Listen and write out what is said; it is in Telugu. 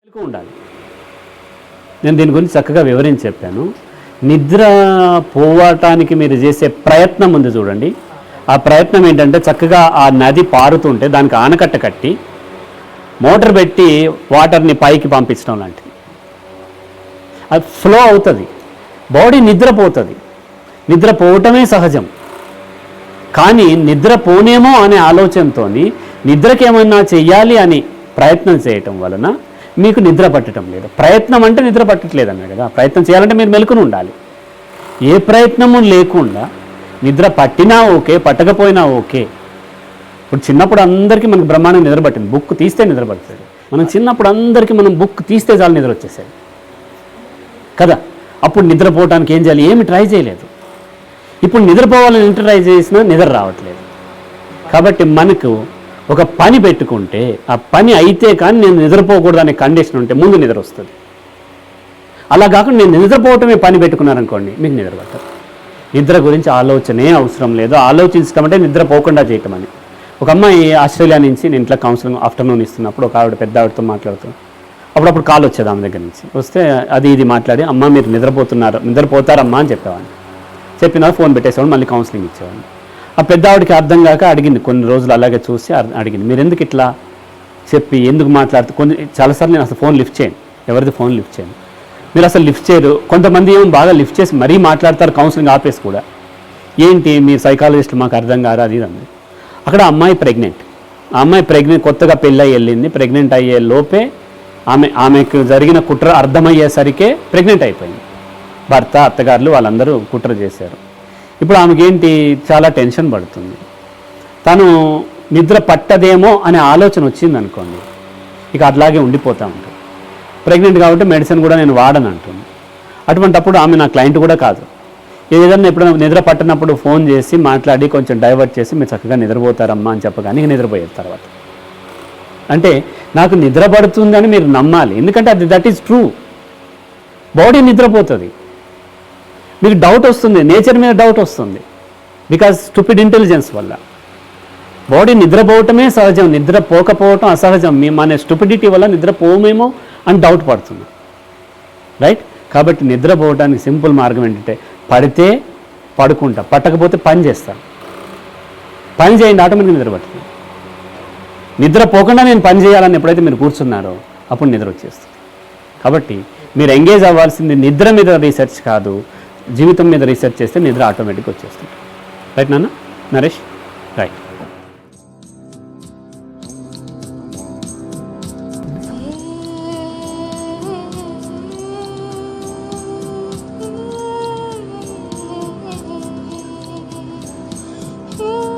మెలకు ఉండాలి. నేను దీని గురించి చక్కగా వివరించి చెప్పాను. నిద్ర పోవటానికి మీరు చేసే ప్రయత్నం ఉంది చూడండి. ఆ ప్రయత్నం ఏంటంటే చక్కగా ఆ నది పారుతుంటే దానికి ఆనకట్ట కట్టి మోటార్ పెట్టి వాటర్ని పైకి పంపించడం లాంటిది. అది ఫ్లో అవుతుంది, బాడీ నిద్రపోతుంది. నిద్రపోవటమే సహజం. కానీ నిద్రపోనేమో అనే ఆలోచనతో నిద్రకి ఏమన్నా చెయ్యాలి అని ప్రయత్నం చేయటం వలన మీకు నిద్ర పట్టడం లేదు. ప్రయత్నం అంటే నిద్ర పట్టట్లేదు అన్నాడు కదా. ప్రయత్నం చేయాలంటే మీరు మెలకుని ఉండాలి. ఏ ప్రయత్నము లేకుండా నిద్ర పట్టినా ఓకే, పట్టకపోయినా ఓకే. ఇప్పుడు చిన్నప్పుడు అందరికీ మనకు బ్రహ్మాండం నిద్ర పట్టింది. బుక్ తీస్తే నిద్ర పడుతుంది. మనం చిన్నప్పుడు అందరికీ మనం బుక్ తీస్తే చాలు నిద్ర వచ్చేసేది కదా. అప్పుడు నిద్రపోవటానికి ఏం చేయాలి, ఏమి ట్రై చేయలేదు. ఇప్పుడు నిద్రపోవాలని ఎంత ట్రై చేసినా నిద్ర రావట్లేదు. కాబట్టి మనకు ఒక పని పెట్టుకుంటే ఆ పని అయితే కానీ నేను నిద్రపోకూడదు అనే కండిషన్ ఉంటే ముందు నిద్ర వస్తుంది. అలా కాకుండా నేను నిద్రపోవటమే పని పెట్టుకున్నారనుకోండి, మీకు నిద్ర పట్టదు. నిద్ర గురించి ఆలోచనే అవసరం లేదు. ఆలోచించడం అంటే నిద్రపోకుండా చేయటం అని. ఒక అమ్మాయి ఆస్ట్రేలియా నుంచి నేను ఇంట్లో కౌన్సిలింగ్ ఆఫ్టర్నూన్ ఇస్తున్నప్పుడు ఒక ఆవిడ పెద్ద ఆవిడతో మాట్లాడుతాను. అప్పుడప్పుడు కాల్ వచ్చేది ఆమె దగ్గర నుంచి. వస్తే అది ఇది మాట్లాడి, అమ్మ మీరు నిద్రపోతారమ్మా అని చెప్పేవాడిని. చెప్పిన ఫోన్ పెట్టేసేవాడిని, మళ్ళీ కౌన్సిలింగ్ ఇచ్చేవాడిని. ఆ పెద్ద ఆవిడకి అర్థం కాక అడిగింది, కొన్ని రోజులు అలాగే చూసి అడిగింది, మీరు ఎందుకు ఇట్లా చెప్పి ఎందుకు మాట్లాడుతూ చాలాసార్లు నేను అసలు ఫోన్ లిఫ్ట్ చేయను, ఎవరిది ఫోన్ లిఫ్ట్ చేయను, మీరు అసలు లిఫ్ట్ చేయరు. కొంతమంది ఏమో బాగా లిఫ్ట్ చేసి మరీ మాట్లాడతారు, కౌన్సిలింగ్ ఆపేసి కూడా. ఏంటి మీ సైకాలజిస్ట్ మాకు అర్థం కాదు అది అంది. అక్కడ అమ్మాయి ప్రెగ్నెంట్. ఆ అమ్మాయి ప్రెగ్నెంట్, కొత్తగా పెళ్ళి వెళ్ళింది. ప్రెగ్నెంట్ అయ్యే లోపే ఆమెకు జరిగిన కుట్ర అర్థమయ్యేసరికే ప్రెగ్నెంట్ అయిపోయింది. భర్త, అత్తగారులు వాళ్ళందరూ కుట్ర చేశారు. ఇప్పుడు ఆమెకి ఏంటి, చాలా టెన్షన్ పడుతుంది. తను నిద్ర పట్టదేమో అనే ఆలోచన వచ్చింది అనుకోండి, ఇక అట్లాగే ఉండిపోతూ ఉంటుంది. ప్రెగ్నెంట్ కాబట్టి మెడిసిన్ కూడా నేను వాడను అంటుంది. అటువంటప్పుడు ఆమె నా క్లయింట్ కూడా కాదు. ఏదైనా ఎప్పుడైనా నిద్ర పట్టినప్పుడు ఫోన్ చేసి మాట్లాడి కొంచెం డైవర్ట్ చేసి మీరు చక్కగా నిద్రపోతారమ్మా అని చెప్పగానే నిద్రపోయారు. తర్వాత అంటే నాకు నిద్ర పడుతుందని మీరు నమ్మాలి. ఎందుకంటే అది దట్ ఈజ్ ట్రూ. బాడీ నిద్రపోతుంది. మీకు డౌట్ వస్తుంది, నేచర్ మీద డౌట్ వస్తుంది, బికాజ్ స్టూపిడ్ ఇంటెలిజెన్స్ వల్ల. బాడీ నిద్రపోవటమే సహజం, నిద్రపోకపోవటం అసహజం. మన స్టూపిడిటీ వల్ల నిద్రపోమేమో అని డౌట్ పడుతుంది, రైట్? కాబట్టి నిద్రపోవటానికి సింపుల్ మార్గం ఏంటంటే, పడితే పడుకుంటా, పట్టకపోతే పని చేస్తాను. పని చేయండి, ఆటోమేటిక్గా నిద్ర పడుతుంది. నిద్రపోకుండా నేను పని చేయాలని ఎప్పుడైతే మీరు కూర్చున్నారో అప్పుడు నిద్ర వచ్చేస్తుంది. కాబట్టి మీరు ఎంగేజ్ అవ్వాల్సింది నిద్ర మీద రీసెర్చ్ కాదు, జీవితం మీద రీసెర్చ్ చేస్తే నిద్ర ఆటోమేటిక్గా వచ్చేస్తుంది. రైట్ నాన్న? నరేష్, రైట్. Oh